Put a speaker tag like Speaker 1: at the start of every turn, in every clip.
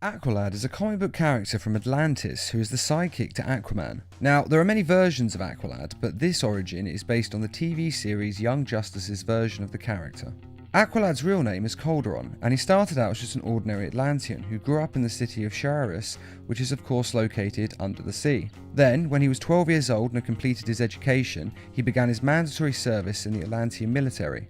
Speaker 1: Aqualad is a comic book character from Atlantis who is the sidekick to Aquaman. Now, there are many versions of Aqualad, but this origin is based on the TV series Young Justice's version of the character. Aqualad's real name is Calderon, and he started out as just an ordinary Atlantean who grew up in the city of Shararis, which is of course located under the sea. Then, when he was 12 years old and had completed his education, he began his mandatory service in the Atlantean military.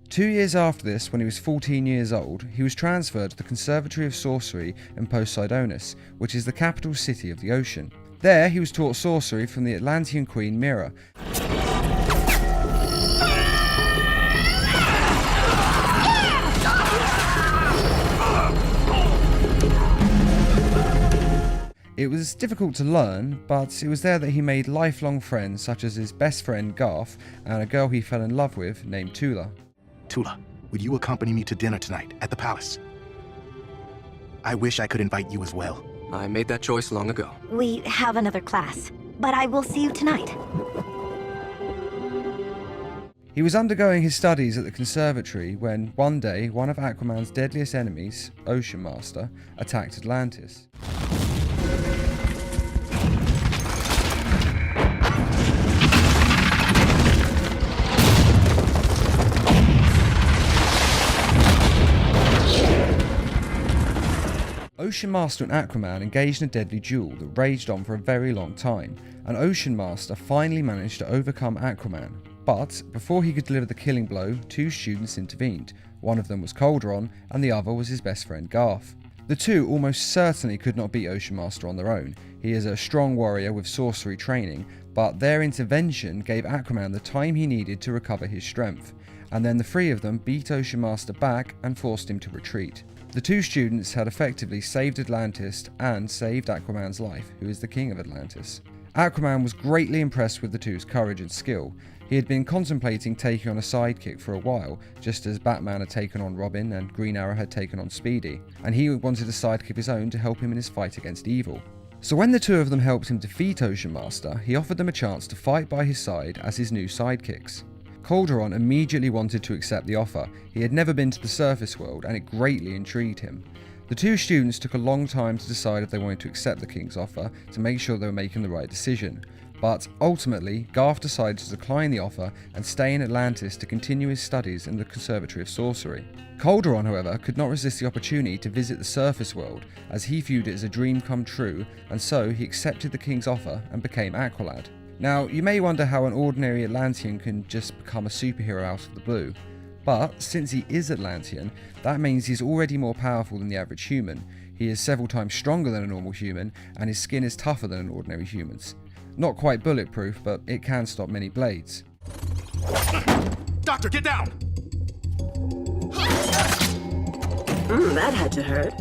Speaker 1: 2 years after this, when he was 14 years old, he was transferred to the Conservatory of Sorcery in Poseidonis, which is the capital city of the ocean. There, he was taught sorcery from the Atlantean queen Mira. It was difficult to learn, but it was there that he made lifelong friends such as his best friend Garth and a girl he fell in love with named Tula.
Speaker 2: Tula, would you accompany me to dinner tonight at the palace? I wish I could invite you as well.
Speaker 3: I made that choice long ago.
Speaker 4: We have another class, but I will see you tonight.
Speaker 1: He was undergoing his studies at the conservatory when, one day, one of Aquaman's deadliest enemies, Ocean Master, attacked Atlantis. Ocean Master and Aquaman engaged in a deadly duel that raged on for a very long time, and Ocean Master finally managed to overcome Aquaman. But before he could deliver the killing blow, two students intervened. One of them was Calderon, and the other was his best friend Garth. The two almost certainly could not beat Ocean Master on their own. He is a strong warrior with sorcery training, but their intervention gave Aquaman the time he needed to recover his strength, and then the three of them beat Ocean Master back and forced him to retreat. The two students had effectively saved Atlantis and saved Aquaman's life, who is the king of Atlantis. Aquaman was greatly impressed with the two's courage and skill. He had been contemplating taking on a sidekick for a while, just as Batman had taken on Robin and Green Arrow had taken on Speedy, and he wanted a sidekick of his own to help him in his fight against evil. So when the two of them helped him defeat Ocean Master, he offered them a chance to fight by his side as his new sidekicks. Calderon immediately wanted to accept the offer. He had never been to the surface world, and it greatly intrigued him. The two students took a long time to decide if they wanted to accept the king's offer to make sure they were making the right decision. But ultimately, Garth decided to decline the offer and stay in Atlantis to continue his studies in the Conservatory of Sorcery. Calderon, however, could not resist the opportunity to visit the surface world, as he viewed it as a dream come true, and so he accepted the king's offer and became Aqualad. Now, you may wonder how an ordinary Atlantean can just become a superhero out of the blue. But, since he is Atlantean, that means he's already more powerful than the average human. He is several times stronger than a normal human, and his skin is tougher than an ordinary human's. Not quite bulletproof, but it can stop many blades.
Speaker 2: Doctor, get down!
Speaker 5: That had to hurt.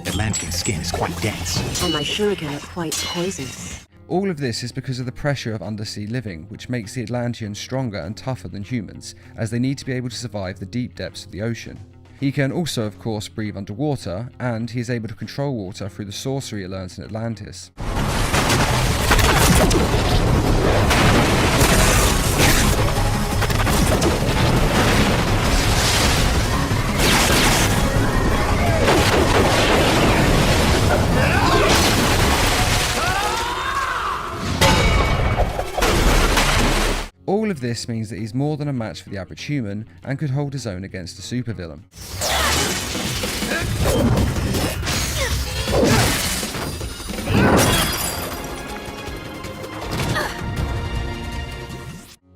Speaker 2: Atlantean skin is quite dense.
Speaker 5: And my shuriken are quite poisonous.
Speaker 1: All of this is because of the pressure of undersea living, which makes the Atlanteans stronger and tougher than humans, as they need to be able to survive the deep depths of the ocean. He can also, of course, breathe underwater, and he is able to control water through the sorcery he learns in Atlantis. All of this means that he's more than a match for the average human and could hold his own against a supervillain.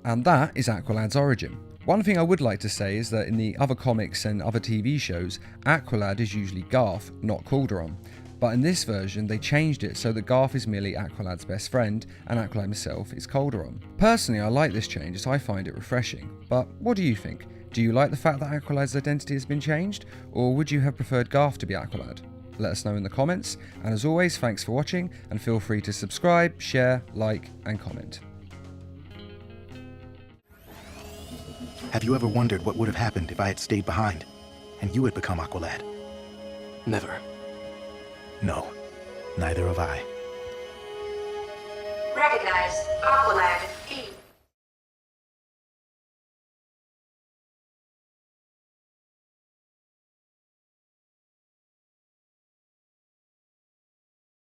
Speaker 1: And that is Aqualad's origin. One thing I would like to say is that in the other comics and other TV shows, Aqualad is usually Garth, not Calderon. But in this version, they changed it so that Garth is merely Aqualad's best friend, and Aqualad himself is Calderon. Personally, I like this change as I find it refreshing. But what do you think? Do you like the fact that Aqualad's identity has been changed? Or would you have preferred Garth to be Aqualad? Let us know in the comments, and as always, thanks for watching, and feel free to subscribe, share, like, and comment.
Speaker 2: Have you ever wondered what would have happened if I had stayed behind, and you had become Aqualad?
Speaker 3: Never.
Speaker 2: No, neither have I.
Speaker 6: Recognize Aqualad E.